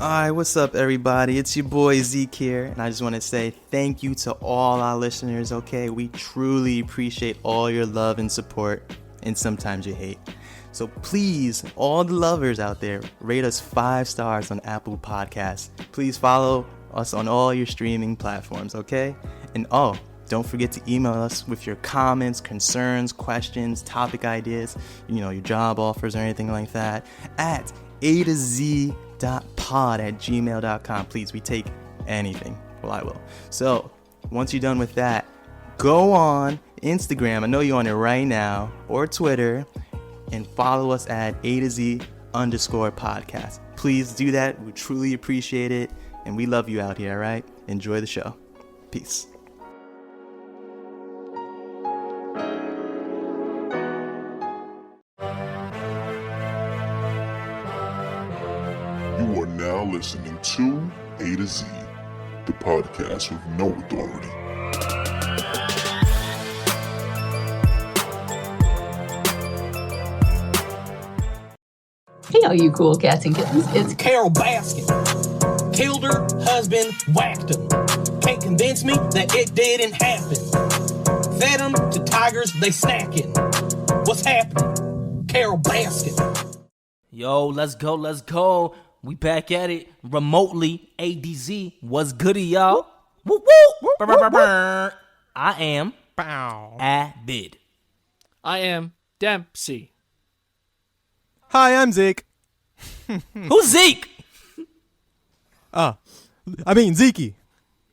Alright, what's up everybody? It's your boy Zeke here, and I just want to say thank you to all our listeners, okay? We truly appreciate all your love and support, and sometimes your hate. So please, all the lovers out there, rate us 5 stars on Apple Podcasts. Please follow us on all your streaming platforms, okay? And don't forget to email us with your comments, concerns, questions, topic ideas, your job offers or anything like that at a2z.pod@gmail.com. Please, we take anything. Well, I will. So once you're done with that, go on Instagram, I know you're on it right now, or Twitter, and follow us at A2Z_podcast. Please do that. We truly appreciate it, and we love you out here, all right? Enjoy the show. Peace. You are now listening to A to Z, the podcast with no authority. Hey, all you cool cats and kittens, it's Carol Baskin. Killed her husband, whacked him. Can't convince me that it didn't happen. Fed them to tigers, they snacking. What's happening? Carol Baskin. Yo, let's go. We back at it remotely. ADZ, what's goody, y'all? Woo woo. I am Avid. I am Dempsey. Hi, I'm Zeke. Who's Zeke? Zeke.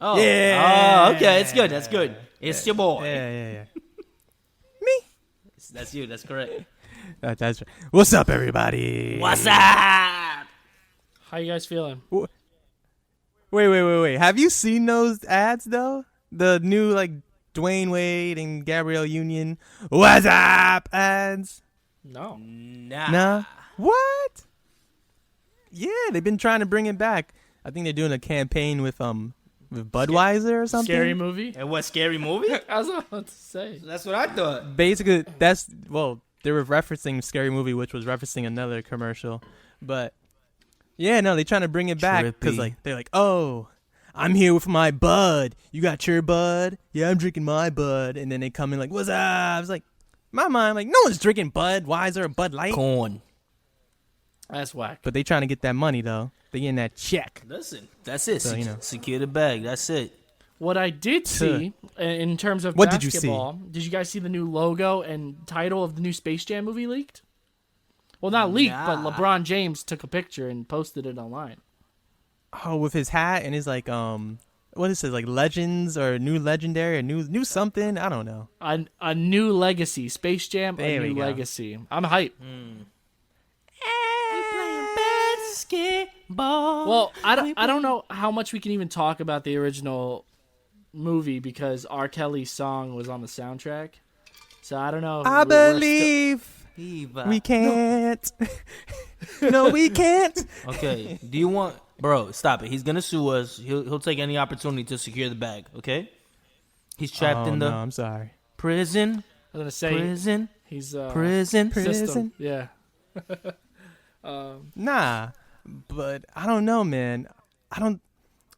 Oh, yeah. Oh, okay, it's good. That's good. It's your boy. Yeah. Me. That's you. That's correct. That's right. What's up, everybody? What's up? How you guys feeling? Wait. Have you seen those ads, though? The new, Dwayne Wade and Gabrielle Union what's up ads? No. Nah. What? Yeah, they've been trying to bring it back. I think they're doing a campaign with Budweiser or something. Scary movie? And what scary movie? I was about to say. That's what I thought. Basically, they were referencing Scary Movie, which was referencing another commercial. But, yeah, no, they're trying to bring it back because, they're like, oh, I'm here with my bud. You got your bud? Yeah, I'm drinking my bud. And then they come in like, what's up? I was like, my mind, no one's drinking Budweiser or Bud Light. Corn. That's whack. But they trying to get that money, though. They getting that check. Listen, that's it. So, Secure the bag. That's it. What I did see in terms of What basketball, did you guys see the new logo and title of the new Space Jam movie leaked? Well, not leaked, but LeBron James took a picture and posted it online. Oh, with his hat and his, what is it, Legends or New Legendary or new something? I don't know. A new legacy. Space Jam, there a new legacy. I'm hyped. Basketball. Well, I don't know how much we can even talk about the original movie because R. Kelly's song was on the soundtrack. So I don't know. I believe we can't. No, we can't. Okay. Do you want... Bro, stop it. He's going to sue us. He'll take any opportunity to secure the bag, okay? He's trapped in the... No, I'm sorry. Prison. I was going to say... Prison. He's... Prison. Yeah. Nah, but I don't know, man.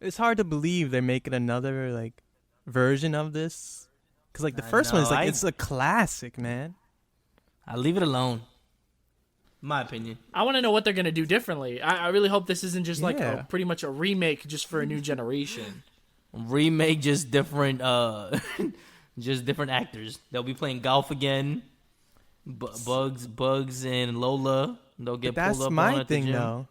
It's hard to believe they're making another, version of this. Because, the first one is, it's a classic, man. I'll leave it alone. My opinion. I want to know what they're going to do differently. I really hope this isn't just pretty much a remake just for a new generation. Remake, just different just different actors. They'll be playing golf again. Bugs and Lola, they'll get pulled up on at the gym. That's my thing, though.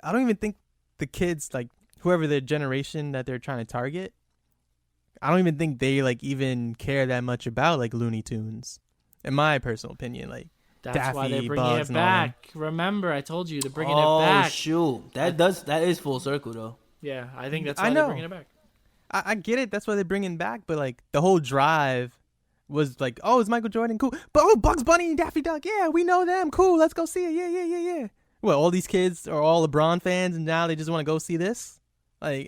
I don't even think the kids, whoever their generation that they're trying to target, I don't even think they, even care that much about, Looney Tunes. In my personal opinion, That's Daffy, why they're bringing Bugs, it back. Remember, I told you, they're bringing it back. Oh, shoot. That is full circle, though. Yeah, I think that's why they're bringing it back. I get it. That's why they're bringing it back. But, the whole drive was oh, is Michael Jordan cool? But, Bugs Bunny and Daffy Duck, yeah, we know them. Cool, let's go see it. Yeah. Well, all these kids are all LeBron fans, and now they just want to go see this? I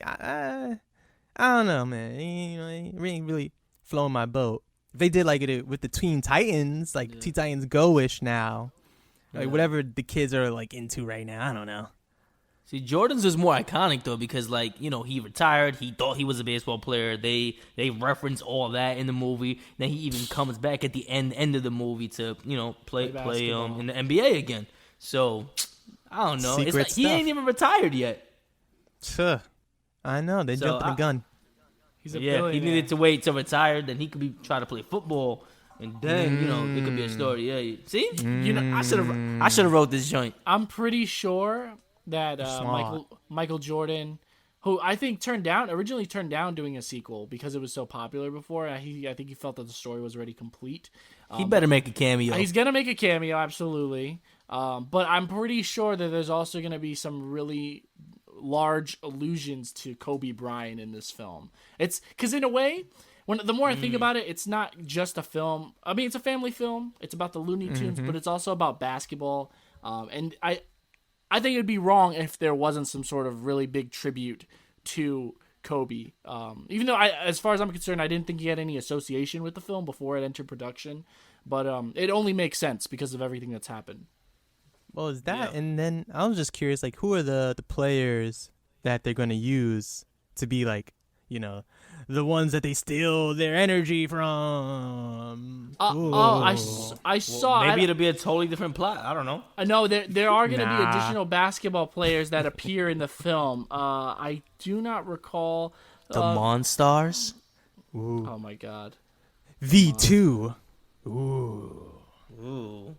don't know, man. It ain't really flowing my boat. If they did it with the Teen Titans, Teen Titans Go-ish now, whatever the kids are into right now, I don't know. See, Jordan's was more iconic though because, like, you know, he retired. He thought he was a baseball player. They reference all that in the movie. Then he even comes back at the end of the movie to, you know, play in the NBA again. So I don't know. It's like, he ain't even retired yet. I know they jumped the gun. He's a billionaire. He needed to wait to retire. Then he could be trying to play football, and then you know it could be a story. Yeah, see, you know, I should have wrote this joint. I'm pretty sure that Michael Jordan, who I think originally turned down doing a sequel because it was so popular before. I think he felt that the story was already complete. He better make a cameo. He's gonna make a cameo, absolutely. But I'm pretty sure that there's also gonna be some really large allusions to Kobe Bryant in this film. It's because in a way, the more I think about it, it's not just a film. I mean, it's a family film. It's about the Looney Tunes, but it's also about basketball. And I think it'd be wrong if there wasn't some sort of really big tribute to Kobe. Even though, as far as I'm concerned, I didn't think he had any association with the film before it entered production. But it only makes sense because of everything that's happened. Well, is that, and then I was just curious, like, who are the players that they're going to use to be, like, you know, the ones that they steal their energy from? I saw. Maybe it'll be a totally different plot. I don't know. I know there are going to be additional basketball players that appear in the film. I do not recall. The Monstars? Oh, my God. V2. Ooh.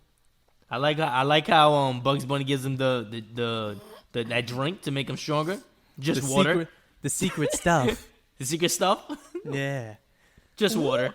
I like how Bugs Bunny gives him the that drink to make him stronger. Just water. The secret stuff. The secret stuff. Yeah. Just water.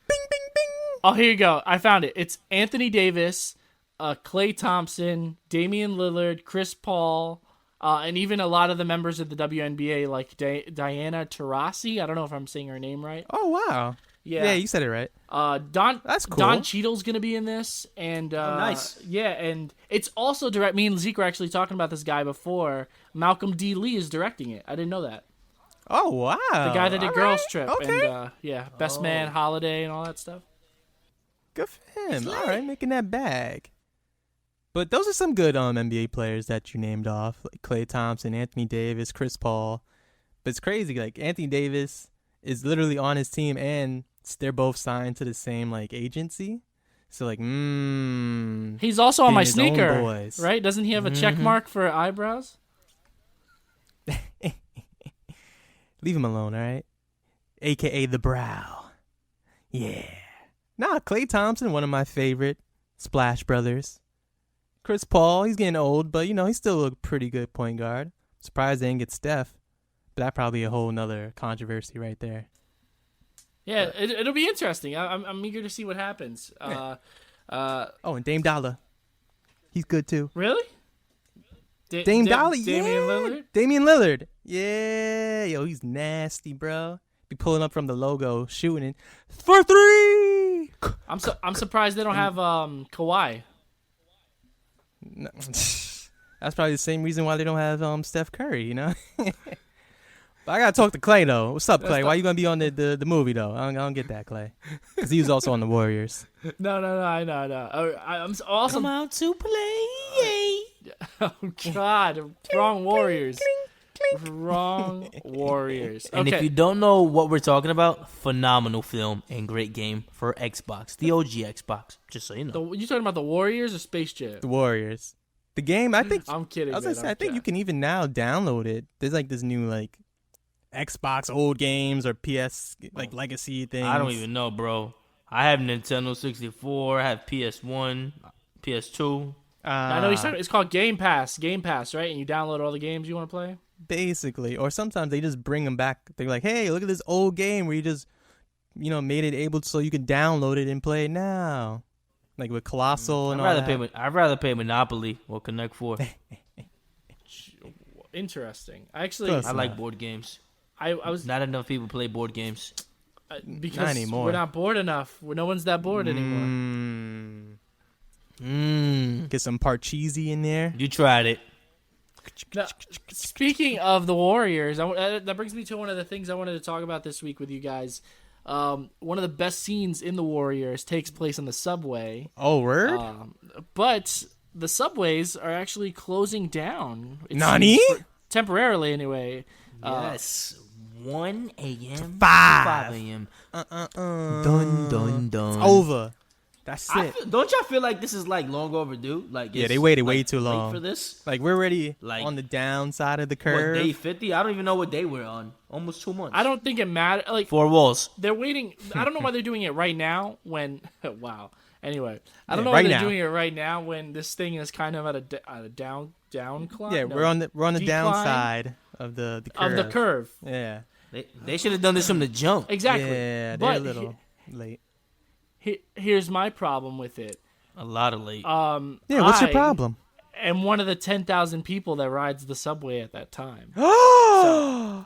Bing, bing, bing. Oh, here you go. I found it. It's Anthony Davis, Klay Thompson, Damian Lillard, Chris Paul, and even a lot of the members of the WNBA, like Diana Taurasi. I don't know if I'm saying her name right. Oh, wow. Yeah, you said it right. That's cool. Don Cheadle's going to be in this. And, nice. Yeah, and it's also me and Zeke were actually talking about this guy before. Malcolm D. Lee is directing it. I didn't know that. Oh, wow. The guy that did Girls Trip. Okay. And, Best Man, Holiday, and all that stuff. Good for him. All right, making that bag. But those are some good NBA players that you named off. Like Klay Thompson, Anthony Davis, Chris Paul. But it's crazy. Like, Anthony Davis is literally on his team, and they're both signed to the same, like, agency. So, like, he's also on my his own sneaker, boys. right? Doesn't he have a check mark for eyebrows? Leave him alone, all right? AKA the brow. Yeah. Nah, Klay Thompson, one of my favorite Splash Brothers. Chris Paul, he's getting old, but, you know, he's still a pretty good point guard. Surprised they didn't get Steph. But that's probably a whole nother controversy right there. Yeah, it'll be interesting. I'm eager to see what happens. And Dame Dollar. He's good, too. Really? Dame Dollar, Damian Lillard? Damian Lillard. Yeah. Yo, he's nasty, bro. Be pulling up from the logo, shooting it for three. I'm surprised they don't have Kawhi. No. That's probably the same reason why they don't have Steph Curry, you know? But I got to talk to Clay, though. What's up, Clay? Why you going to be on the movie, though? I don't get that, Clay. Because he was also on the Warriors. No, I know. I'm also... Come out to play. Oh, God. Wrong Warriors. Wrong Warriors. Okay. And if you don't know what we're talking about, phenomenal film and great game for Xbox. The OG Xbox, just so you know. You talking about the Warriors or Space Jam? The Warriors. The game, I think... I'm kidding, I think you can even now download it. There's, like, this new, like... Xbox old games or PS like legacy things. I don't even know, bro. I have Nintendo 64. I have PS1, PS2. I know it's called Game Pass. Game Pass, right? And you download all the games you want to play. Basically, or sometimes they just bring them back. They're like, "Hey, look at this old game where you just, you know, made it able so you can download it and play it now." Like with Colossal and all that. I'd rather pay Monopoly or Connect 4. Interesting. I like board games. I was not enough people play board games because not anymore. We're not bored enough. No one's that bored anymore. Get some Parcheesi in there. You tried it. Now, speaking of the Warriors, that brings me to one of the things I wanted to talk about this week with you guys. One of the best scenes in the Warriors takes place on the subway. Oh, word! But the subways are actually closing down. Nani? Temporarily, anyway. Yes. 1 a.m. 5 a.m. Dun dun. It's over. That's it. Don't y'all feel like this is like long overdue? Like Yeah, it's, they waited like, way too late long for this. Like we're already Like, on the downside of the What, curve. day 50? I don't even know what day we're on. Almost 2 months. I don't think it matters. Like 4 walls. they're waiting. I don't know why they're doing it right now. When wow. Anyway, I don't Yeah, know why right they're now. doing it right now when this thing is kind of at a down climb. Yeah, No, we're on the decline downside of the curve. of the curve. Yeah. They should have done this from the jump. Exactly. Yeah, they're but a little late. here's my problem with it. A lot of late. Yeah, what's your problem? And one of the 10,000 people that rides the subway at that time. Oh,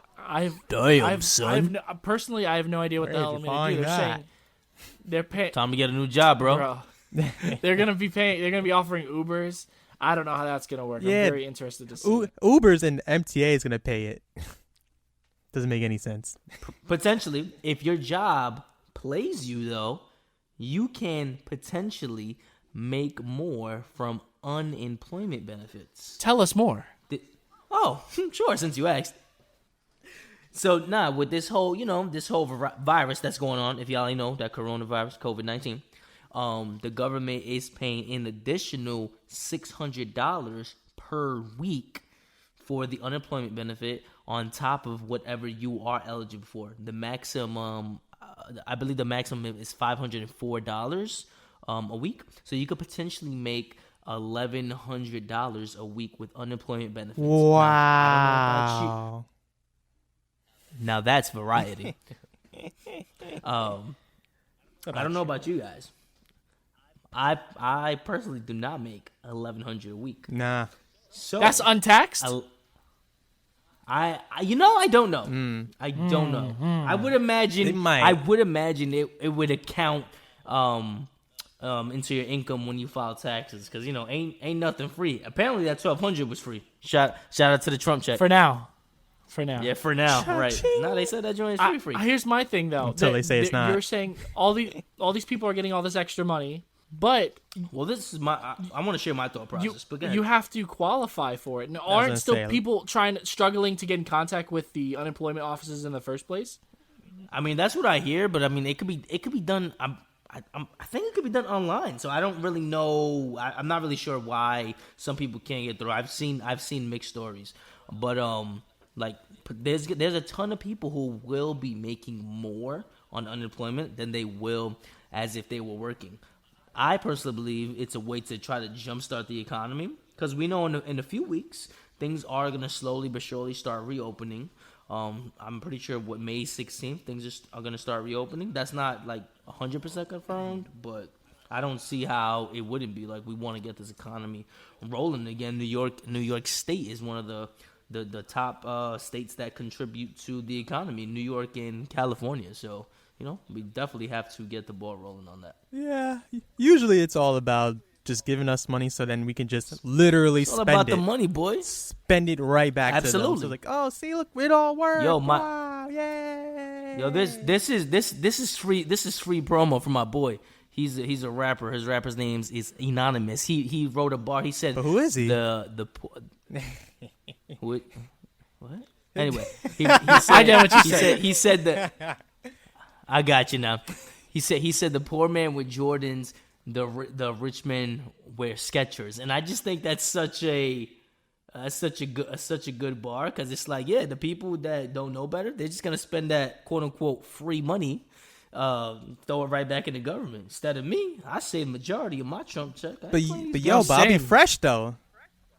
son. Personally, I have no idea what the Where'd hell you I'm going to find do. They're that? saying they're paying. Time to get a new job, bro. They're gonna be paying. They're gonna be offering Ubers. I don't know how that's gonna work. Yeah. I'm very interested to see. Ubers and MTA is gonna pay it. Doesn't make any sense. Potentially, if your job plays you, though, you can potentially make more from unemployment benefits. Tell us more. Oh, sure, since you asked. So, with this whole, virus that's going on, if y'all ain't know, that coronavirus, COVID-19, the government is paying an additional $600 per week for the unemployment benefit on top of whatever you are eligible for. The maximum, I believe the maximum is $504 a week. So you could potentially make $1,100 a week with unemployment benefits. Wow. Now that's variety. I don't know about you guys. I personally do not make $1,100 a week. Nah. So That's untaxed. I don't know. I don't know. I would imagine. It might. I would imagine it would account into your income when you file taxes, because ain't nothing free. Apparently that $1,200 was free. Shout out to the Trump check. For now. Yeah, for now, right? No, they said that joint is free. Here's my thing though. Until they say it's not. You're saying all these people are getting all this extra money, but Well, this is I want to share my thought process. But go ahead. you have to qualify for it. And gonna aren't still say- people struggling to get in contact with the unemployment offices in the first place? I mean, that's what I hear, but I mean, it could be done. I think it could be done online. So I don't really know. I'm not really sure why some people can't get through. I've seen mixed stories, but there's a ton of people who will be making more on unemployment than they will as if they were working. I personally believe it's a way to try to jumpstart the economy, because we know in a few weeks things are going to slowly but surely start reopening. I'm pretty sure May 16th things are going to start reopening. That's not like 100% confirmed, but I don't see how it wouldn't be. Like, we want to get this economy rolling again. New York State is one of the top states that contribute to the economy. New York and California. So we definitely have to get the ball rolling on that. Yeah. Usually it's all about just giving us money so then we can just literally It's all spend about it. the money, boys. Spend it right back to them. Absolutely. So like, oh, see, look, it all worked. Yo, wow, yay. Yo, this is free. This is free promo for my boy. He's a rapper. His rapper's name is Anonymous. He wrote a bar. He said, But who is he? What? Anyway, he said, I know what you said. He said that. I got you now. He said the poor man with Jordans, the rich man wear Skechers, and I just think that's such a good bar, because it's like, yeah, the people that don't know better, they're just gonna spend that quote unquote free money, throw it right back in the government. Instead of me, I save majority of my Trump check. But yo, but I'll be fresh though.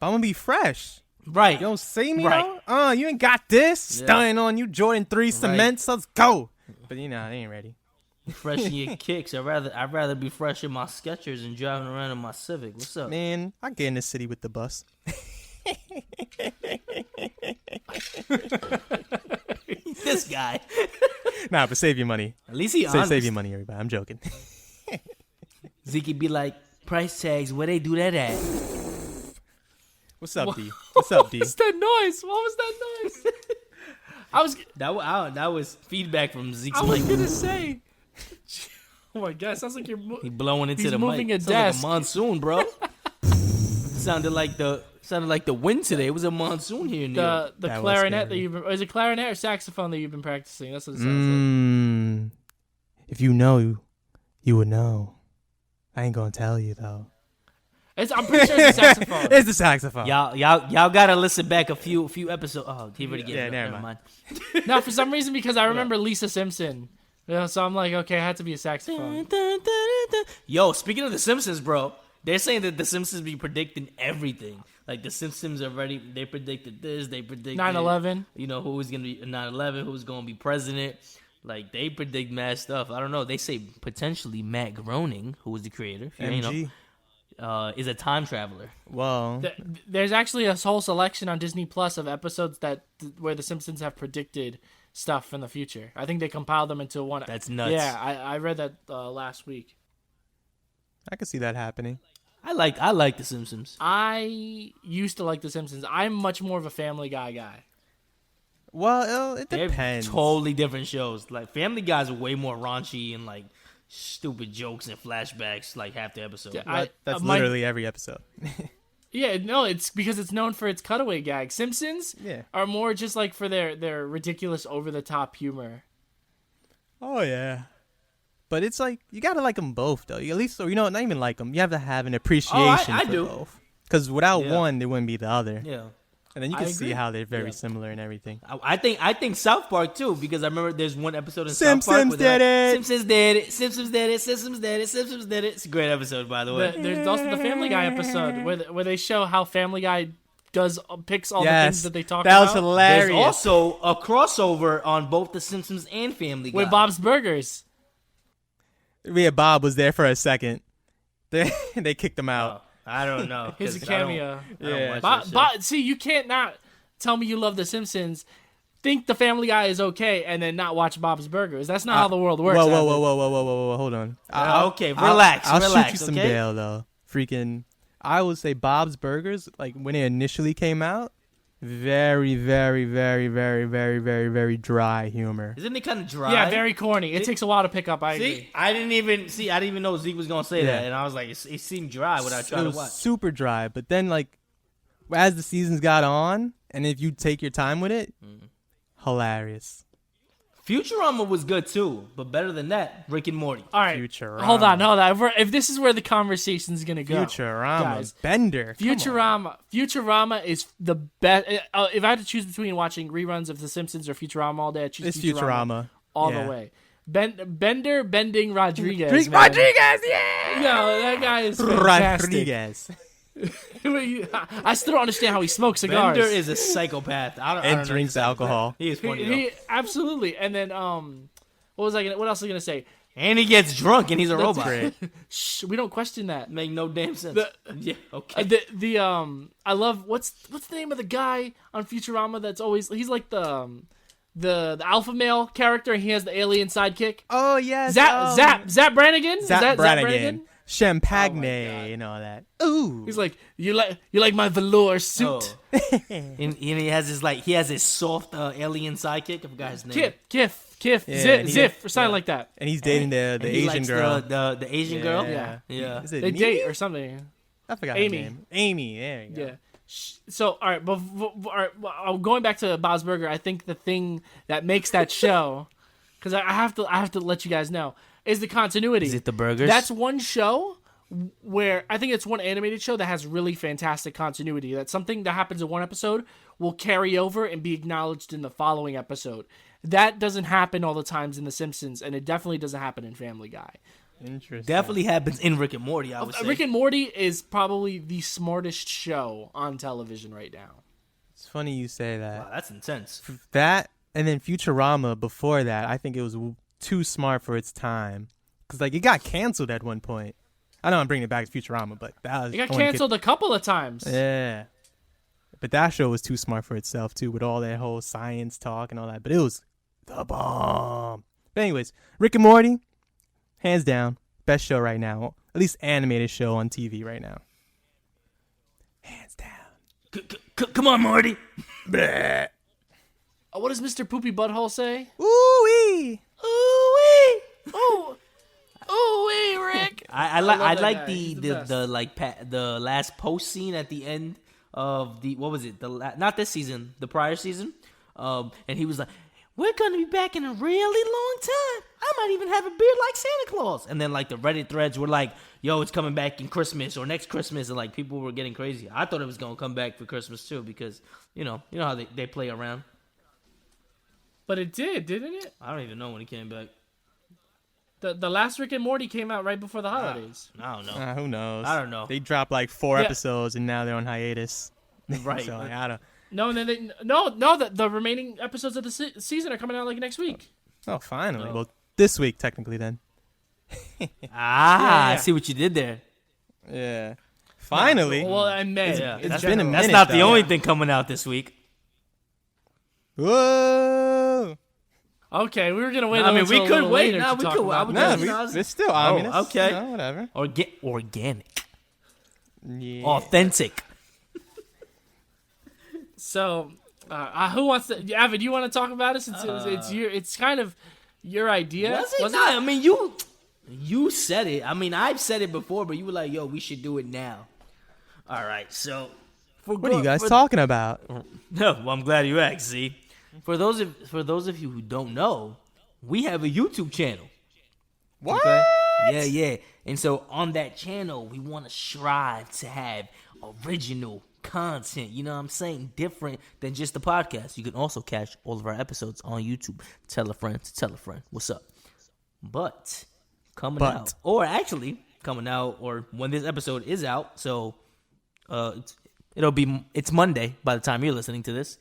But I'm gonna be fresh. Right. You don't see me Right. though? You ain't got this. Stunning on you, Jordan 3 cements. Let's go. But they ain't ready. Fresh in your kicks. I'd rather be fresh in my Skechers and driving around in my Civic. What's up? Man, I get in the city with the bus. This guy. Nah, but save your money. At least he honest. Save your money, everybody. I'm joking. Zeke be like, price tags, where they do that at? What's up, D? What's up, D? What's that noise? What was that noise? That was feedback from Zeke. I was gonna say. Oh my god, sounds like he blowing into he's the moving mic. a Sounds like desk. a monsoon, bro. Sounded like the wind today. It was a monsoon here in New York. The That was clarinet that scary. is it clarinet or saxophone that you've been practicing? That's what it sounds like. If you know, you would know. I ain't gonna tell you though. I'm pretty sure it's a saxophone. It's the saxophone. Y'all gotta listen back a few episodes. Oh, he already get it. never Never mind. No, for some reason because I remember Lisa Simpson. You know, so I'm like, okay, it had to be a saxophone. Yo, speaking of The Simpsons, bro, they're saying that The Simpsons be predicting everything. Like, The Simpsons already, they predicted this, they predicted 9/11. You know, who was going to be 9/11, who was going to be president. Like, they predict mad stuff. I don't know. They say potentially Matt Groening, who was the creator, if you ain't MG. know, is a time traveler. Well, There's actually a whole selection on Disney Plus of episodes where The Simpsons have predicted stuff in the future. I think they compiled them into one. That's nuts. Yeah, I read that last week. I could see that happening. I like The Simpsons. I used to like The Simpsons. I'm much more of a Family Guy guy. Well, it They're depends. totally different shows. Like, Family Guy's way more raunchy and, like, stupid jokes and flashbacks, like, half the episode. Yeah, That's my- literally every episode. Yeah, no, it's because it's known for its cutaway gags. Simpsons Yeah. are more just like for their ridiculous, over-the-top humor. Oh yeah. But it's like you gotta like them both though. At least, or not even like them. You have to have an appreciation I for do. both. Because without Yeah. one, there wouldn't be the other. Yeah. And then you I can see agree. how they're very Yeah. similar and everything. I think South Park too, because I remember there's one episode in Simpsons South Park where they're did like, it. Simpsons did it. Simpsons did it. Simpsons did it. Simpsons did it. It's a great episode, by the way. There's also the Family Guy episode where they show how Family Guy picks all the Yes, things that they talk that was about hilarious. There's also a crossover on both The Simpsons and Family Guy. with Bob's Burgers. Yeah, Bob was there for a second. They kicked him out. I don't know. Here's a 'cause I don't- cameo. I don't Yeah. watch that shit. See, you can't not tell me you love The Simpsons, think the Family Guy is okay, and then not watch Bob's Burgers. That's not how the world works. Whoa, Avid. whoa, hold on. Okay, relax, I'll relax, shoot you some okay? bail though. Freaking, I would say Bob's Burgers, like when it initially came out, very, very, very, very, very, very, very dry humor. Isn't it kind of dry? Yeah, very corny. It takes a while to pick up. I agree. See, I didn't even know Zeke was gonna say that, and I was like, it seemed dry when I It tried to was watch. super dry, but then like as the seasons got on, and if you take your time with it, hilarious. Futurama was good too, but better than that, Rick and Morty. All right, Futurama. hold on. If this is where the conversation's gonna go, Futurama, guys, Bender. Come on. Futurama is the best. If I had to choose between watching reruns of The Simpsons or Futurama all day, I choose It's Futurama all Yeah. the way. Bender bending Rodriguez. Man. Rodriguez, yeah. No, that guy is fantastic. Rodriguez. I still don't understand how he smokes cigars. Bender is a psychopath. I don't And know drinks exactly. alcohol. He is funny though. He absolutely. And then what else was I gonna say? And he gets drunk and he's a robot. Great. Shh, we don't question that. Make no damn sense. Yeah, okay. I love what's the name of the guy on Futurama that's always he's like the alpha male character and he has the alien sidekick. Oh yes. Zap Brannigan? Is Zap that Brannigan. Champagne God. and all that. Ooh. He's like, you like my velour suit. Oh. and he has his soft alien sidekick. I forgot his name. Kif, Yeah, and he- Ziff, or something like that. And he's dating the And he Asian likes girl. the Asian girl. Yeah. Yeah. Is it They Mimi? date or something. I forgot Amy. her name. Amy. There you go. Yeah. So, all right, well, going back to Bob's Burger, I think the thing that makes that show, because I have to let you guys know, is the continuity. Is it the burgers? That's one show where I think it's one animated show that has really fantastic continuity. That something that happens in one episode will carry over and be acknowledged in the following episode. That doesn't happen all the times in The Simpsons, and it definitely doesn't happen in Family Guy. Interesting. Definitely happens in Rick and Morty, I would say. Rick and Morty is probably the smartest show on television right now. It's funny you say that. Wow, that's intense. That and then Futurama before that, I think it was too smart for its time. Because like it got canceled at one point. I know I'm bringing it back to Futurama, but that was It got canceled a couple of times. Yeah. But that show was too smart for itself too, with all that whole science talk and all that. But it was the bomb. But anyways, Rick and Morty, hands down, best show right now. At least animated show on TV right now. Hands down. Come on, Morty. Bleh. What does Mr. Poopy Butthole say? Ooh-wee. Ooh-wee. Ooh. Ooh-wee, Rick. I I love like that guy. the He's the last post scene at the end of the what was it? Not this season, the prior season. And he was like, "We're gonna be back in a really long time. I might even have a beard like Santa Claus." And then like the Reddit threads were like, "Yo, it's coming back in Christmas or next Christmas," and like people were getting crazy. I thought it was gonna come back for Christmas too because you know how they play around. But it did, didn't it? I don't even know when he came back. The last Rick and Morty came out right before the holidays. I don't know. Who knows? I don't know. They dropped like 4 Yeah. episodes and now they're on hiatus. Right. So like, I don't. No, and then the remaining episodes of the season are coming out like next week. Oh, finally. Well, this week technically then. I Yeah. see what you did there. Yeah. Finally. Well, I meant It's been a minute. That's not the though. only thing coming out this week. Whoa. Okay, we were gonna wait. I mean, until we a could little wait. later Nah, to we talk could- about I would it. just- No, it's still. I mean, it's, okay. you know, whatever. Organic, Yeah. authentic. So, who wants to? Avid, you want to talk about it? Since it's kind of your idea. Was it? Nah, I mean, you said it. I mean, I've said it before, but you were like, "Yo, we should do it now." All right, so What are you guys talking about? No, well, I'm glad you asked. See, for those of you who don't know, we have a YouTube channel. What? Okay? Yeah. And so on that channel, we want to strive to have original content. You know what I'm saying? Different than just the podcast. You can also catch all of our episodes on YouTube. Tell a friend to tell a friend. What's up? But coming out, or actually coming out, or when this episode is out, so it's Monday by the time you're listening to this.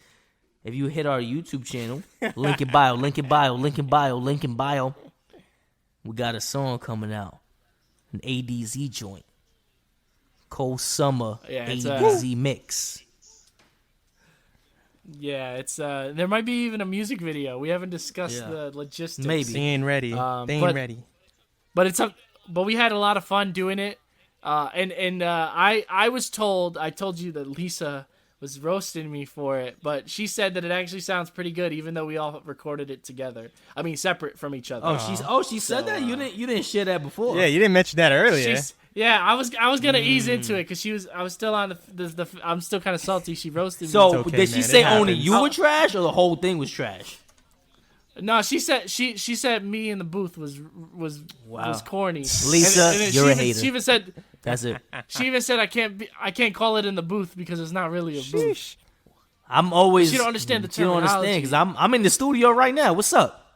If you hit our YouTube channel, link in bio, link in bio, link in bio, link in bio, we got a song coming out, an ADZ joint, Cold Summer ADZ mix. Yeah, it's there might be even a music video. We haven't discussed Yeah. the logistics. Maybe. They ain't ready. They ain't but- ready. But we had a lot of fun doing it. I was told, I told you that Lisa was roasting me for it, but she said that it actually sounds pretty good, even though we all recorded it together. I mean, separate from each other. She said that? You didn't share that before. Yeah, you didn't mention that earlier. I was gonna ease into it because I was still on the I'm still kind of salty. She roasted me. So okay, did she man, say it only happens. you were trash, or the whole thing was trash? No, she said me in the booth was corny. Lisa, And you're a she hater. She even said That's it. she even said I can't call it in the booth because it's not really a booth. I'm always. You don't understand the You don't understand terminology. because I'm in the studio right now. What's up?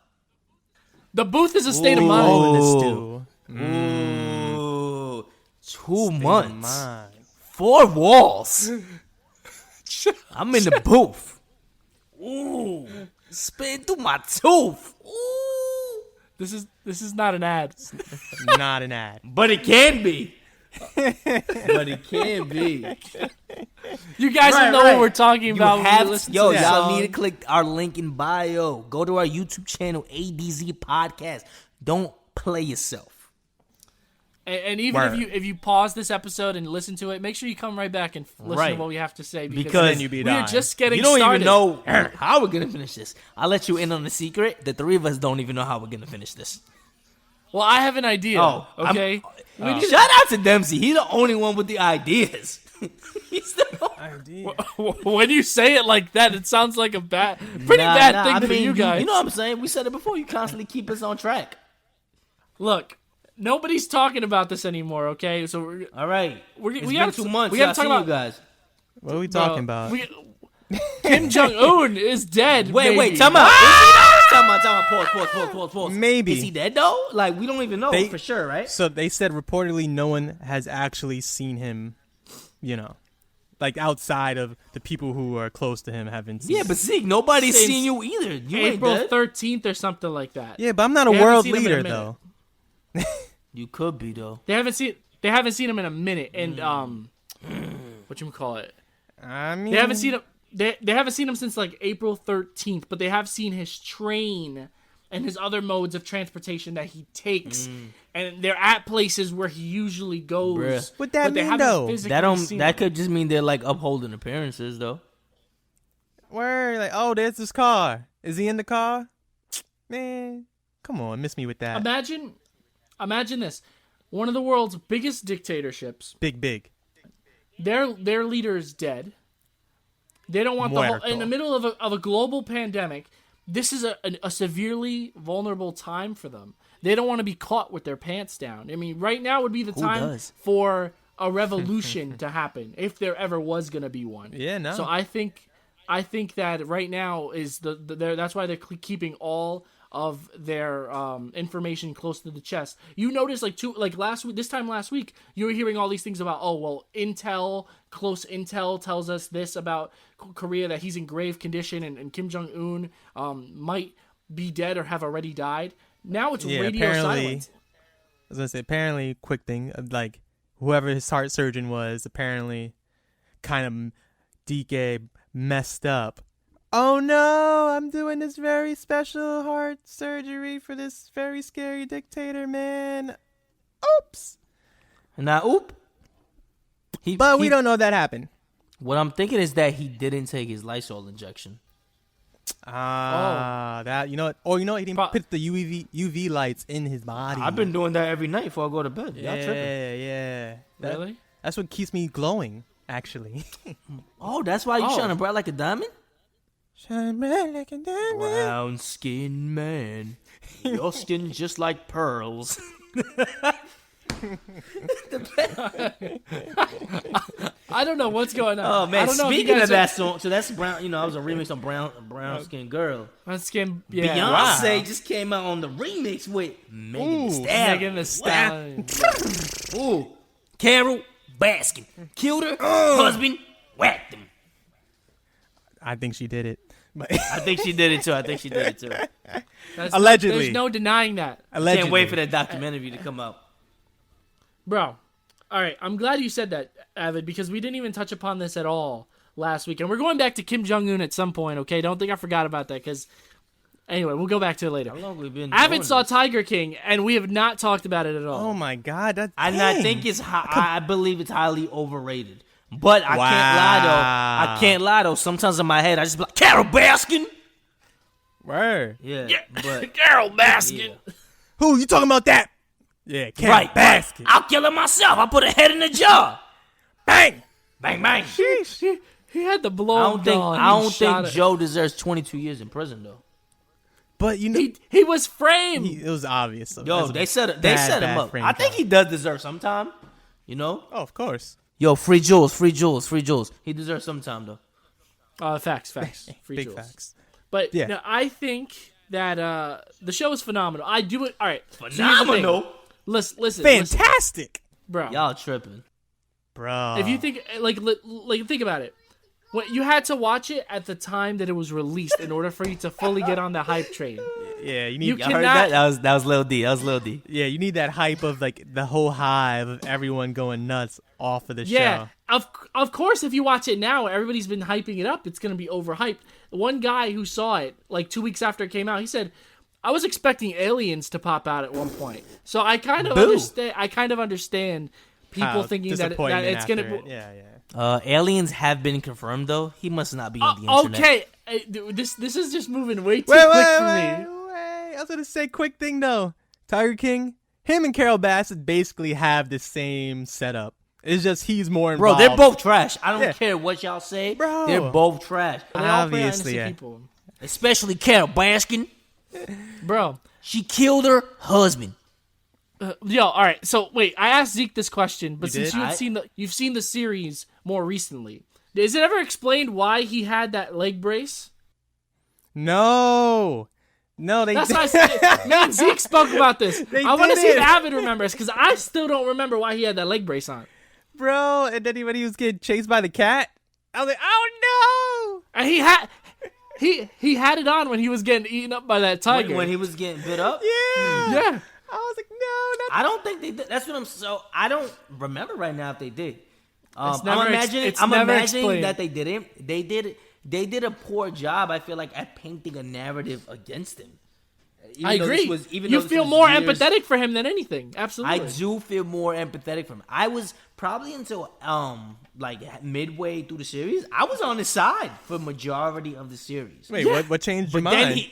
The booth is a state of mind. Oh, in the stew. Ooh, 2 State of months, mind. 4 walls. I'm in the booth. Ooh, spin through my tooth. Ooh, This is not an ad. Not an ad. but it can be. But it can be. You guys Right, don't know right. what we're talking You about. when you have listen yo, to the y'all song. need to click our link in bio. Go to our YouTube channel, ADZ Podcast. Don't play yourself. And even Word. if you pause this episode and listen to it, make sure you come right back and listen Right. to what we have to say Because then you be we are dying. just getting You don't started. even know how we're gonna finish this. I'll let you in on the secret. The 3 of us don't even know how we're gonna finish this. Well, I have an idea. Oh, okay. Shout out to Dempsey. He's the only one with the ideas. He's the When you say it like that, it sounds like a pretty bad thing for you guys. You know what I'm saying? We said it before. You constantly keep us on track. Look, nobody's talking about this anymore. Okay, so All right. we It's gotta been 2 months. We gotta Y'all talk seen about you guys. What are we talking about? Kim Jong Un is dead. Wait, maybe. time out. Time out. Pause. Maybe. Is he dead though? Like we don't even know for sure, right? So they said reportedly no one has actually seen him, like outside of the people who are close to him haven't seen Yeah, him. but Zeke, nobody's Since seen you either. You April ain't dead. 13th or something like that. Yeah, but I'm not a They haven't world seen him in a leader minute. though. You could be though. They haven't seen him in a minute, and what you call it? I mean, They haven't seen him. They haven't seen him since like April 13th, but they have seen his train and his other modes of transportation that he takes, and they're at places where he usually goes. Bruh. What that but they mean, haven't though? physically seen That him. could just mean they're like upholding appearances though. Where like, oh, there's this car. Is he in the car? Man, come on, miss me with that. Imagine this. one of the world's biggest dictatorships. Big. Their leader is dead. They don't want in the middle of a global pandemic. This is a severely vulnerable time for them. They don't want to be caught with their pants down. I mean, right now would be the time for a revolution to happen, if there ever was going to be one. Yeah, no. So I think that right now is that's why they're keeping all of their information close to the chest. You notice this time last week, you were hearing all these things about, close intel tells us this about Korea, that he's in grave condition and Kim Jong-un might be dead or have already died. Now it's radio silence. I was going to say, apparently, quick thing, like whoever his heart surgeon was, apparently kind of DK messed up. Oh no, I'm doing this very special heart surgery for this very scary dictator, man. Oops. Now, But we don't know that happened. What I'm thinking is that he didn't take his Lysol injection. That, you know what? Or, he didn't put the UV lights in his body. I've been doing that every night before I go to bed. Y'all tripping. Yeah. Really? That's what keeps me glowing, actually. Oh, that's why you shining bright like a diamond? Shine bright like a diamond. Brown skin man. Your skin just like pearls. I don't know what's going on. Oh man, I don't know speaking of that song, so that's brown. I was a remix on brown skin girl. Brown skin, yeah. Beyonce just came out on the remix with Megan Thee Stallion. Ooh, Carol Baskin killed her husband, whacked him. I think she did it. I think she did it too. Allegedly. There's no denying that. Allegedly. Can't wait for that documentary to come out. Bro, all right, I'm glad you said that, Avid, because we didn't even touch upon this at all last week. And we're going back to Kim Jong-un at some point, okay? Don't think I forgot about that, because, anyway, we'll go back to it later. How long have we been Avid doing saw this? Tiger King, and we have not talked about it at all. Oh my God. I think it's I believe it's highly overrated. But I can't lie though. Sometimes in my head I just be like, Carol Baskin. Word. Yeah. But Carol Baskin. yeah. Who, you talking about that? Yeah, Carol Baskin. I'll kill her myself. I'll put her head in the jar. Bang. Bang bang. He had the blow. I don't think Joe deserves 22 years in prison though. But he was framed. it was obvious. So Yo, they set him up. frame I think count. he does deserve some time. Oh, of course. Yo, free Jules. He deserves some time though. Facts. Free Big Jules. facts. But Yeah. no, I think that the show is phenomenal. I do it. All right. Phenomenal. Listen. Fantastic. Bro. Y'all tripping. Bro. If you think think about it. When you had to watch it at the time that it was released in order for you to fully get on the hype train. Yeah, you need You Y'all heard that? That was Lil D. Yeah, you need that hype of like the whole hive of everyone going nuts off of the Yeah, show. of course. If you watch it now, everybody's been hyping it up. It's gonna be overhyped. One guy who saw it like 2 weeks after it came out, he said, "I was expecting aliens to pop out at one point." So I kind of understand people thinking that it's gonna. Yeah. Aliens have been confirmed though. He must not be on the internet. Okay, this is just moving way too quick for me. I was gonna say quick thing though. Tiger King, him and Carol Bassett basically have the same setup. It's just he's more involved. Bro, they're both trash. I don't care what y'all say. Bro. They're both trash. They all play Obviously, innocent yeah. people. Especially Carol Baskin. Bro. She killed her husband. Yo, all right. So wait, I asked Zeke this question, but You since did? you've seen the series more recently, is it ever explained why he had that leg brace? No, they. That's why I said, me and Zeke spoke about this. I want to see if Avid remembers, because I still don't remember why he had that leg brace on. Bro, and then when he was getting chased by the cat, I was like, oh no! And he had it on when he was getting eaten up by that tiger. When he was getting bit up? Yeah. I was like, no, I don't think they did. That's what I'm so. I don't remember right now if they did. It's I'm never imagining explained. that they didn't. They did a poor job, I feel like, at painting a narrative against him. I agree. You feel more empathetic for him than anything. Absolutely. I do feel more empathetic for him. I was probably until like midway through the series, I was on his side for majority of the series. Wait, what changed your But then mind?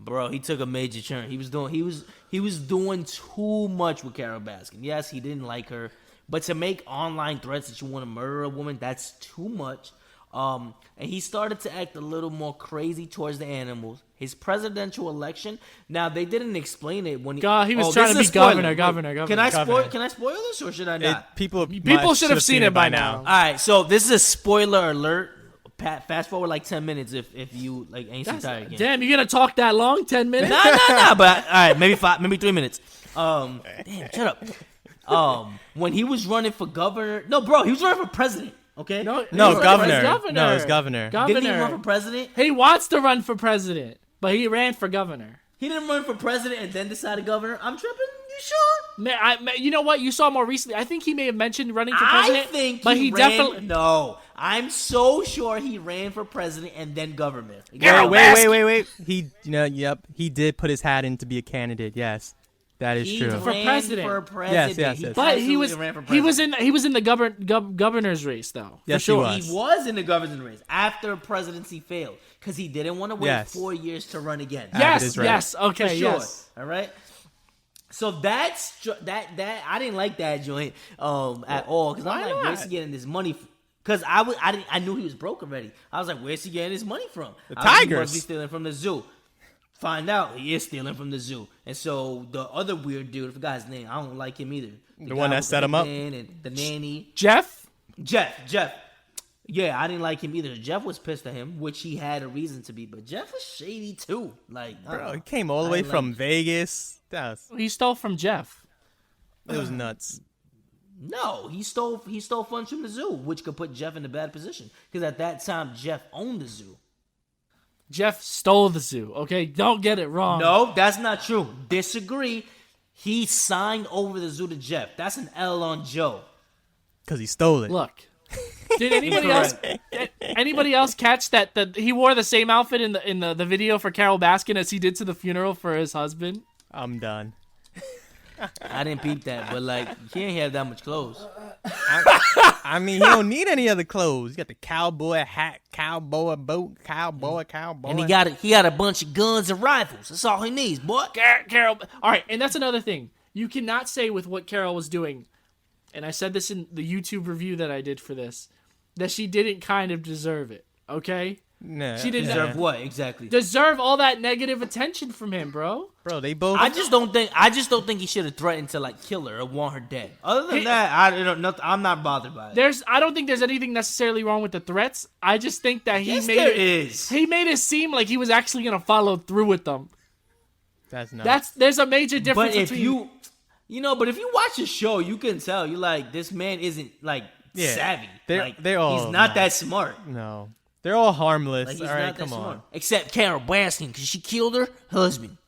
Bro, he took a major turn. He was doing too much with Carol Baskin. Yes, he didn't like her, but to make online threats that you want to murder a woman, that's too much. And he started to act a little more crazy towards the animals. His presidential election. Now they didn't explain it when he was trying to be governor. Can I spoil this or should I not? People should have seen it by now. All right, so this is a spoiler alert. Fast forward like 10 minutes if you like ain't so tired again. Damn, you gonna talk that long? 10 minutes? Nah. But all right, maybe 3 minutes. Damn, shut up. When he was running for governor, no, bro, he was running for president. Okay, No, governor. Governor. No, it's governor. Didn't he run for president? He wants to run for president, but he ran for governor. He didn't run for president and then decided governor. I'm tripping. You sure? You know what? You saw more recently. I think he may have mentioned running for president. I think but he definitely. No, I'm so sure he ran for president and then governor. Wait. He did put his hat in to be a candidate. Yes, that is true. For president. Yes. But he was in the governor's race though. Yes, for sure. He was in the governor's race after presidency failed because he didn't want to wait 4 years to run again. Yes. Okay. For sure. Yes. All right. So that I didn't like that joint at all because I'm like, where's he getting this money? Because I knew he was broke already. I was like, where's he getting his money from? The Tigers. He must be stealing from the zoo. Find out he is stealing from the zoo. And so the other weird dude, I forgot his name. I don't like him either. The one that set him up? And the nanny. Jeff. Yeah, I didn't like him either. Jeff was pissed at him, which he had a reason to be. But Jeff was shady too. Like, bro, he came all the way from Vegas. He stole from Jeff. It was nuts. No, he stole funds from the zoo, which could put Jeff in a bad position. Because at that time, Jeff owned the zoo. Jeff stole the zoo. Okay, don't get it wrong. No, that's not true. Disagree. He signed over the zoo to Jeff. That's an L on Joe. Because he stole it. Look. Did anybody else catch that he wore the same outfit in the video for Carol Baskin as he did to the funeral for his husband? I'm done. I didn't peep that, but like he ain't have that much clothes. I mean, he don't need any other clothes. You got the cowboy hat, cowboy boat, cowboy. And he got a bunch of guns and rifles. That's all he needs, boy. Carol. All right, and that's another thing. You cannot say with what Carol was doing, and I said this in the YouTube review that I did for this, that she didn't kind of deserve it. Okay. Nah, she didn't deserve what exactly? Deserve all that negative attention from him, bro. Bro, they both. I just don't think he should have threatened to like kill her or want her dead. Other than that, I'm not bothered by it. I don't think there's anything necessarily wrong with the threats. I just think that he made it seem like he was actually gonna follow through with them. That's nuts. There's a major difference. But if you watch the show, you can tell you like this man isn't like savvy. They're all he's not that smart. No. They're all harmless. Like, all right, come on. Except Carol Baskin, because she killed her husband.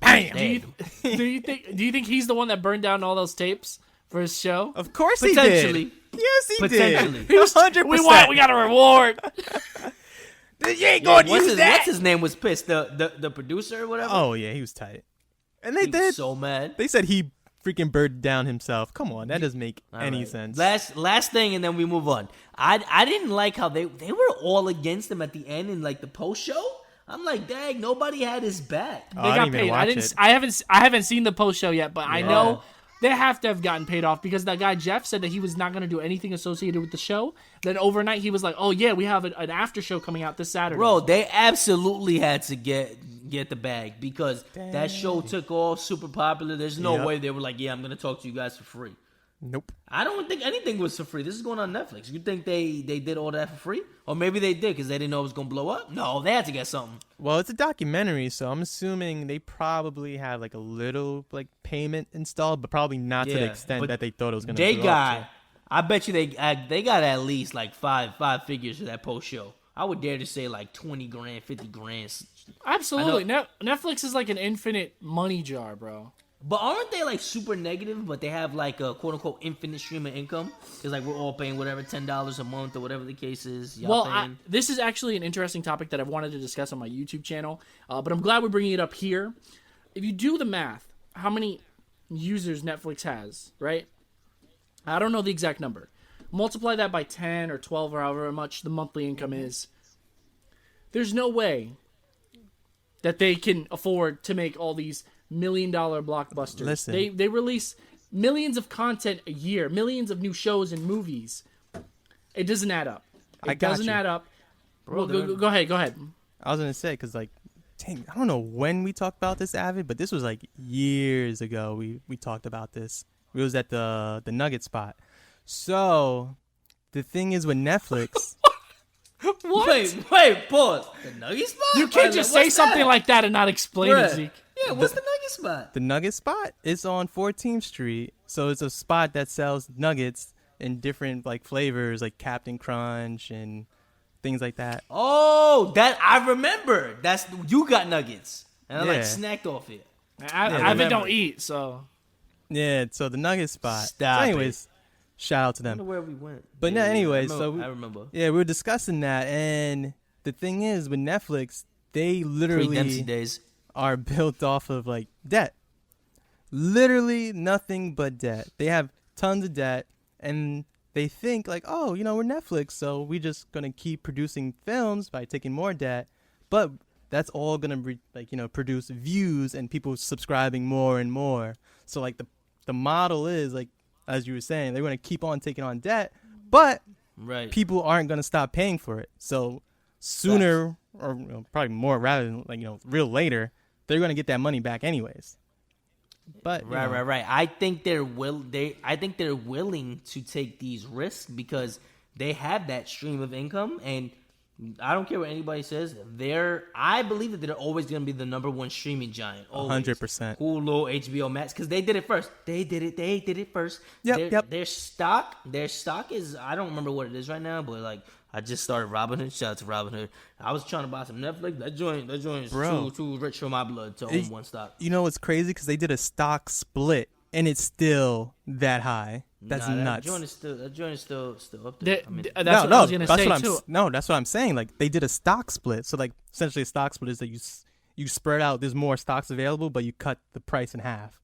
Bam! Do you think he's the one that burned down all those tapes for his show? Of course he did. Yes, he did. 100%. We got a reward. You ain't going to use that. What's his name was pissed? The producer or whatever? Oh, yeah, he was tight. And he was so mad. They said he freaking burned down himself. Come on, that doesn't make any sense. Last thing, and then we move on. I didn't like how they were all against him at the end in like the post show. I'm like, dang, nobody had his back. They got paid. I haven't seen the post show yet, but I know they have to have gotten paid off because that guy Jeff said that he was not going to do anything associated with the show. Then overnight he was like, "Oh yeah, we have an after show coming out this Saturday." Bro, they absolutely had to get the bag because that show took off super popular. There's no way they were like, "Yeah, I'm going to talk to you guys for free." Nope. I don't think anything was for free. This is going on Netflix. You think they did all that for free? Or maybe they did because they didn't know it was going to blow up? No, they had to get something. Well, it's a documentary, so I'm assuming they probably had like a little like payment installed, but probably not to the extent that they thought it was going to blow up. I bet you they got at least like five figures for that post show. I would dare to say like 20 grand, 50 grand. Absolutely. Netflix is like an infinite money jar, bro. But aren't they like super negative? But they have like a quote unquote infinite stream of income because like we're all paying whatever $10 a month or whatever the case is. This is actually an interesting topic that I've wanted to discuss on my YouTube channel, but I'm glad we're bringing it up here. If you do the math, how many users Netflix has, right? I don't know the exact number. Multiply that by 10 or 12 or however much the monthly income is. There's no way that they can afford to make all these $1 million blockbusters. Listen. They release millions of content a year, millions of new shows and movies. It doesn't add up. It doesn't add up. Bro, go ahead. I was gonna say because like, dang, I don't know when we talked about this, Avid, but this was like years ago. We talked about this. We was at the Nugget spot. So the thing is with Netflix. What? Wait, pause. The Nugget spot? You can't just say something like that and not explain it, Zeke. Yeah, what's the Nugget spot? The Nugget spot is on 14th Street. So it's a spot that sells nuggets in different like flavors, like Captain Crunch and things like that. Oh, that I remember. You got nuggets, and I like snacked off it. I don't eat, so Yeah, so the Nugget spot. Stop so anyways, shout out to I don't know them. where we went. But Yeah, no, anyways, I remember. Yeah, we were discussing that, and the thing is with Netflix, they literally Pre-Dempsey days. are built off of like debt. Literally nothing but debt. They have tons of debt, and they think like, oh, we're Netflix, so we just gonna keep producing films by taking more debt, but that's all gonna produce views and people subscribing more and more. So like the model is like, as you were saying, they're gonna keep on taking on debt, but people aren't gonna stop paying for it. So sooner or probably more rather than real later, they're gonna get that money back anyways. But Right. I think they're willing to take these risks because they have that stream of income, and I don't care what anybody says. I believe that they're always going to be the number one streaming giant. 100%. Hulu, HBO Max, because they did it first. They did it first. Yep. Their stock is, I don't remember what it is right now, but like I just started Robinhood. Shout out to Robinhood. I was trying to buy some Netflix. That joint is too rich for my blood to own one stock. You know what's crazy? Because they did a stock split, and it's still that high. That's nuts. That joint is still up there. That's what I was gonna say too. That's what I'm saying. Like they did a stock split. So like essentially, a stock split is that you spread out. There's more stocks available, but you cut the price in half.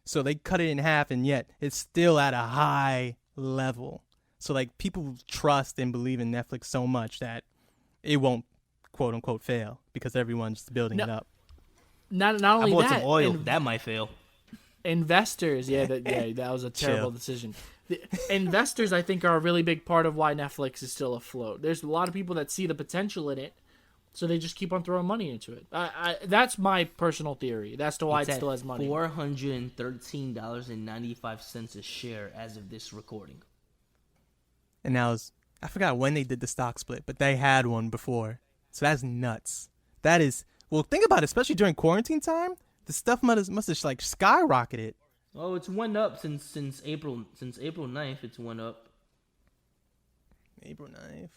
So they cut it in half, and yet it's still at a high level. So like people trust and believe in Netflix so much that it won't quote unquote fail because everyone's building it up. Not only I bought that, some oil. That might fail. Investors, that was a terrible decision. The investors, I think, are a really big part of why Netflix is still afloat. There's a lot of people that see the potential in it, so they just keep on throwing money into it. That's my personal theory. That's to why it still has money. $413.95 a share as of this recording. And now I forgot when they did the stock split, but they had one before. So that's nuts. That is, well, think about it, especially during quarantine time. The stuff must have like skyrocketed. Oh, it's went up since April 9th. It's went up. April 9th.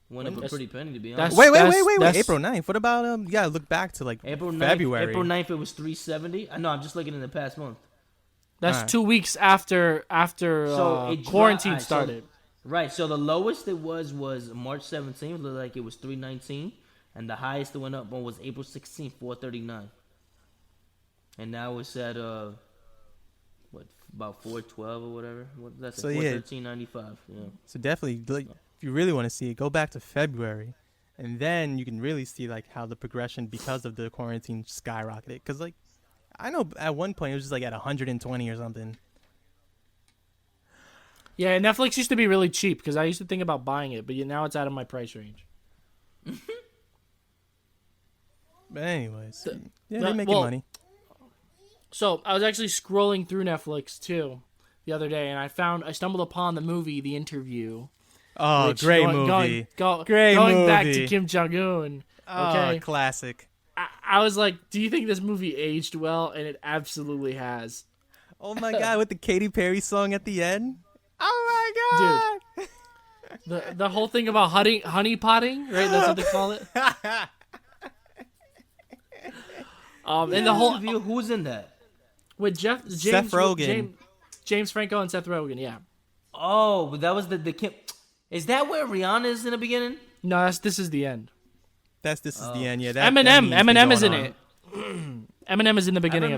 Went up a pretty penny, to be honest. Wait. April 9th. What about you gotta look back to like February. April 9th it was $3.70. I know. I'm just looking in the past month. That's 2 weeks after quarantine started. So the lowest it was March 17th. Looked like it was $3.19. And the highest it went up on was April 16th, $4.39. And now it's at about $4.12 or whatever. That's so $413.95. Yeah. So definitely, like, if you really want to see it, go back to February, and then you can really see like how the progression because of the quarantine skyrocketed. Because like, I know at one point it was just like at 120 or something. Yeah, Netflix used to be really cheap because I used to think about buying it, but now it's out of my price range. But anyways, they're making money. So I was actually scrolling through Netflix too the other day, and I stumbled upon the movie The Interview. Oh, great movie! Great going back to Kim Jong-un. Okay, classic. I was like, do you think this movie aged well? And it absolutely has. Oh my god, with the Katy Perry song at the end. Oh my god, dude! The whole thing about honey potting, right? That's what they call it. And the whole who's in that? With Seth Rogen, James Franco, and Seth Rogen. Yeah. Oh, but that was the Kim. Is that where Rihanna is in the beginning? No, this is the end. This is the end. Yeah. Eminem is in it. Eminem is in the beginning.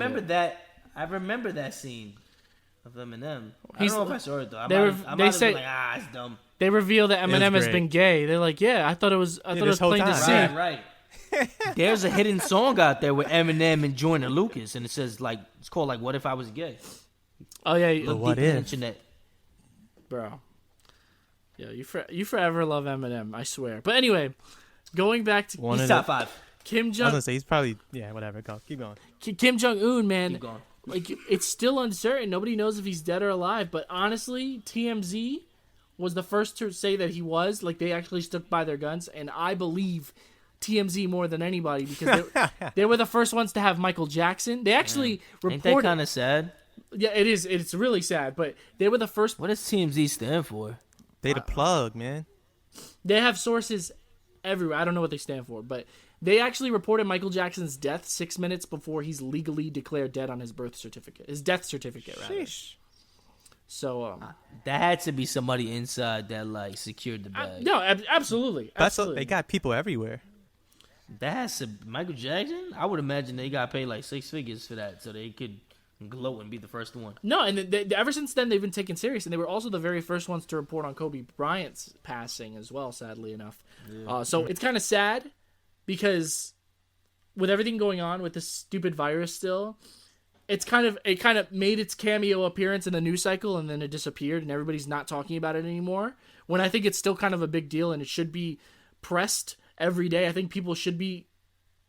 I remember that scene of Eminem. I don't know if I saw it though. They say it's dumb. They reveal that Eminem has been gay. They're like, yeah, I thought it was playing the scene. Right. There's a hidden song out there with Eminem and Joyner Lucas, and it says it's called "What If I Was Gay." Oh yeah, Look What deep in the if? internet. bro. Yeah, you forever love Eminem, I swear. But anyway, going back to One He's of top the- 5. Kim I was Jong gonna say he's probably whatever. Go, keep going. Kim Jong Un, man. Keep going. Like, it's still uncertain. Nobody knows if he's dead or alive. But honestly, TMZ was the first to say that he was. Like, they actually stuck by their guns, and I believe TMZ more than anybody because they were the first ones to have Michael Jackson. They actually Ain't that reported. kind of sad? Yeah, it is. It's really sad, but they were the first. What does TMZ stand for? They the plug, man. They have sources everywhere. I don't know what they stand for, but they actually reported Michael Jackson's death 6 minutes before he's legally declared dead on his birth certificate, his death certificate, rather. Sheesh. So, That had to be somebody inside that secured the bag. no, absolutely, That's absolutely. they got people everywhere. That has to Michael Jackson. I would imagine they got paid 6 figures for that, so they could gloat and be the first one. No, and ever since then they've been taken serious, and they were also the very first ones to report on Kobe Bryant's passing as well. Sadly enough, so it's kind of sad because with everything going on with this stupid virus, still, it kind of made its cameo appearance in the news cycle, and then it disappeared, and everybody's not talking about it anymore. When I think it's still kind of a big deal, and it should be pressed every day. I think people should be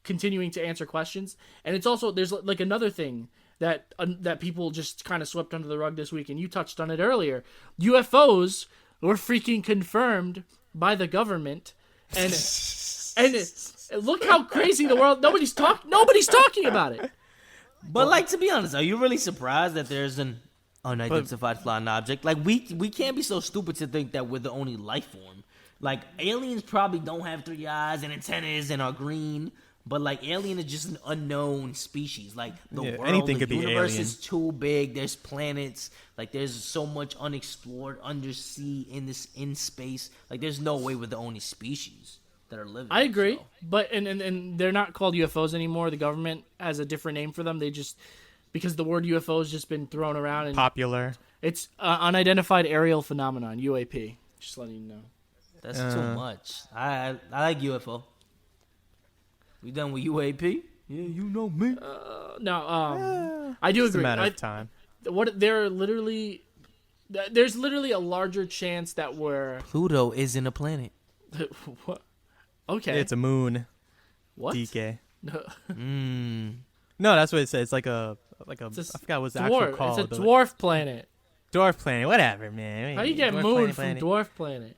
continuing to answer questions, and it's also there's another thing that people just kind of swept under the rug this week, and you touched on it earlier. UFOs were freaking confirmed by the government, and look how crazy the world. Nobody's talking about it. But to be honest, are you really surprised that there's an unidentified flying object? We can't be so stupid to think that we're the only life form. Aliens probably don't have 3 eyes and antennas and are green. But alien is just an unknown species. The world, anything the could be universe alien. is too big. There's planets. There's so much unexplored undersea in space. There's no way we're the only species that are living. I agree, so. but and they're not called UFOs anymore. The government has a different name for them. They just because the word UFO has just been thrown around and Popular. it's unidentified aerial phenomenon (UAP). Just letting you know. That's too much. I like UFO. We done with UAP? Yeah, you know me. No, I do It's a agree. matter of time. There's literally a larger chance that we're Pluto isn't a planet. what? Okay, It's a moon. what? DK. Mm. No, that's what it says. It's like a I It's a forgot what's the actual dwarf. called. It's a but- dwarf planet. dwarf planet. Whatever, man. How you get Dwarf moon from planet. dwarf planet?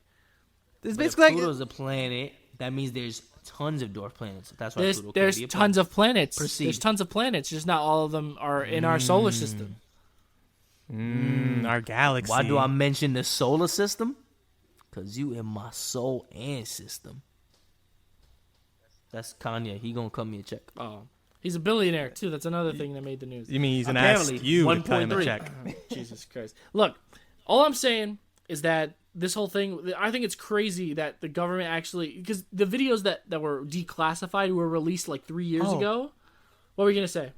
It's But if basically like Pluto's a planet, that means there's tons of dwarf planets. That's why Pluto There's can't be a tons planet. of planets. Proceed. There's tons of planets. Just not all of them are in our solar system. our galaxy. Why do I mention the solar system? Because you in my soul and system. That's Kanye. He gonna cut me a check. Oh, he's a billionaire too. That's another thing that made the news. You mean he's gonna ask Apparently, you to cut him a 1.3. check? Jesus Christ! Look, all I'm saying is that this whole thing, I think it's crazy that the government actually, because the videos that were declassified were released 3 years Oh. ago. What were you gonna say?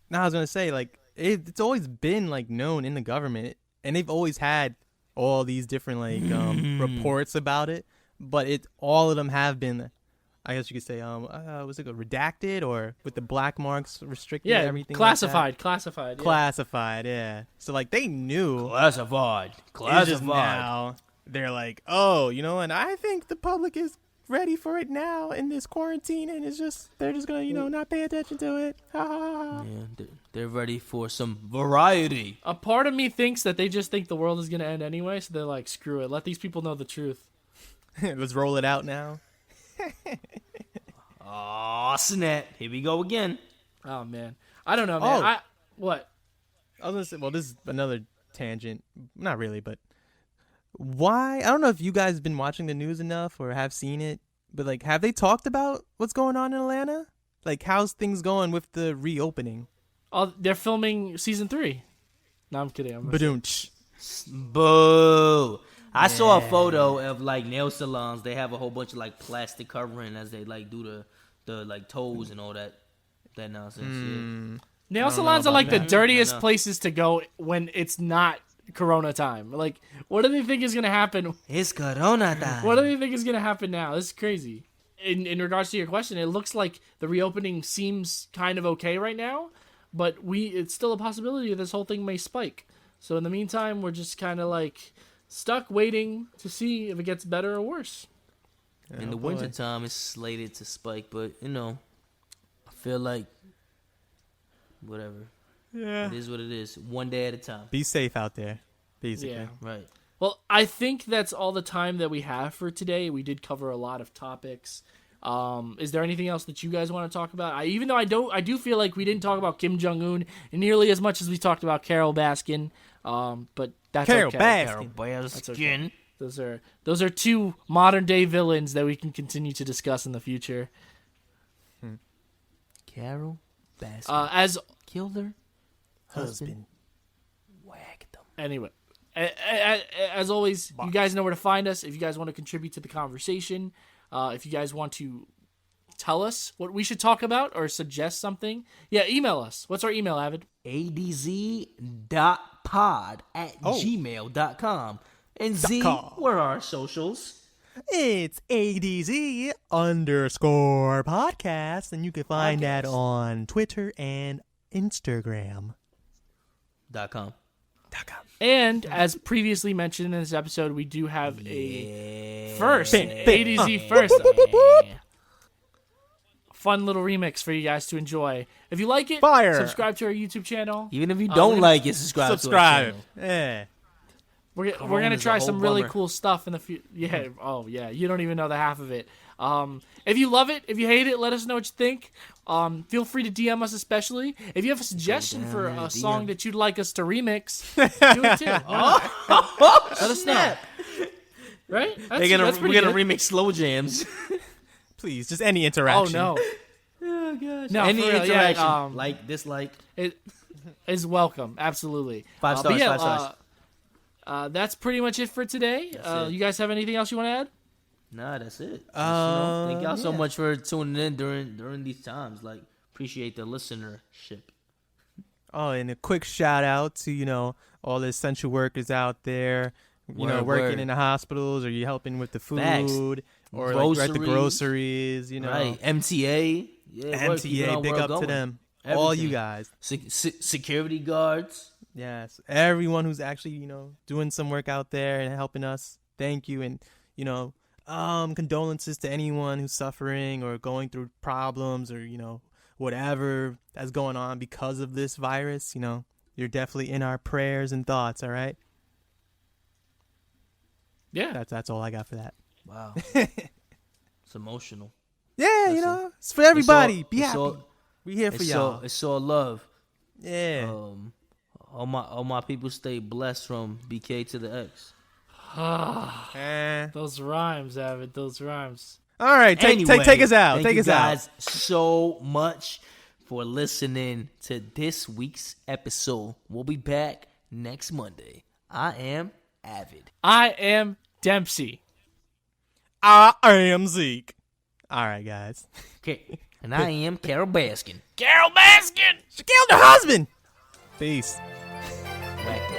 No, I was gonna say it's always been known in the government, and they've always had all these different reports about it, but all of them have been, I guess you could say, was it redacted or with the black marks restricted? Yeah, everything classified. like that? Yeah. Classified, yeah. So they knew. Classified. It's just now they're like, oh, and I think the public is ready for it now in this quarantine, and they're just gonna not pay attention to it. Ha, ha, ha. Yeah, they're ready for some variety. A part of me thinks that they just think the world is gonna end anyway, so they're like, screw it, let these people know the truth. Let's roll it out now. Aw, snap. Here we go again. Oh man, I don't know, man. Oh. What? I was gonna say, well, this is another tangent. Not really, but why? I don't know if you guys have been watching the news enough or have seen it, but have they talked about what's going on in Atlanta? How's things going with the reopening? Oh, they're filming season 3. No, I'm kidding. Badoonch. Boo. I saw a photo of nail salons. They have a whole bunch of plastic covering as they do the toes and all that nonsense. Yeah. Nail salons are about the that. dirtiest I know. places to go when it's not Corona time. What do they think is gonna happen? It's Corona time. What do they think is gonna happen now? This is crazy. in regards to your question, it looks like the reopening seems kind of okay right now, but it's still a possibility that this whole thing may spike. So in the meantime, we're just kind of like stuck waiting to see if it gets better or worse. In the wintertime, it's slated to spike, but, I feel like whatever. Yeah. It is what it is. One day at a time. Be safe out there, basically. Yeah. Right. Well, I think that's all the time that we have for today. We did cover a lot of topics. Is there anything else that you guys want to talk about? I do feel like we didn't talk about Kim Jong-un nearly as much as we talked about Carol Baskin. But that's Carol okay. Baskin. That's okay. Those are two modern day villains that we can continue to discuss in the future. Carol Baskin As killed her husband. Whacked them. Anyway, as always, you guys know where to find us. If you guys want to contribute to the conversation, if you guys want to tell us what we should talk about or suggest something, email us. What's our email, Avid? adz.pod@gmail.com. And Z, where are our socials? It's ADZ_podcast, and you can find that on Twitter and Instagram. .com. And as previously mentioned in this episode, we do have a first, ADZ first. Fun little remix for you guys to enjoy. If you like it, subscribe to our YouTube channel. Even if you don't like it, subscribe to our channel. Yeah. We're gonna try some really cool stuff in the future. Yeah. Oh yeah. You don't even know the half of it. If you love it, if you hate it, let us know what you think. Feel free to DM us, especially if you have a suggestion for a song that you'd like us to remix. Do it too. Let us know. Right? We're gonna remix slow jams. Please, just any interaction. Oh no. Oh gosh. No, any for real, interaction, like, dislike, it is welcome. Absolutely. 5 stars. 5 stars. That's pretty much it for today. You guys have anything else you want to add? Nah, that's it. Thank y'all so much for tuning in during these times. Like, appreciate the listenership. Oh, and a quick shout out to, all the essential workers out there, working in the hospitals, or you helping with the food, Facts. or like at the groceries, Right. MTA. Yeah, MTA, big up to them. Everything. All you guys. Security guards. Yes. Everyone who's actually, doing some work out there and helping us. Thank you. And, condolences to anyone who's suffering or going through problems or, whatever that's going on because of this virus. You're definitely in our prayers and thoughts. All right. Yeah. That's all I got for that. Wow. It's emotional. Yeah, it's for everybody. Be happy. We here for y'all. It's all love. Yeah. All my people stay blessed from BK to the X. Those rhymes, Avid. Those rhymes. All right, take us out. Thank you guys so much for listening to this week's episode. We'll be back next Monday. I am Avid. I am Dempsey. I am Zeke. All right, guys. Okay. And I am Carol Baskin. Carol Baskin! She killed her husband. Peace. Whack.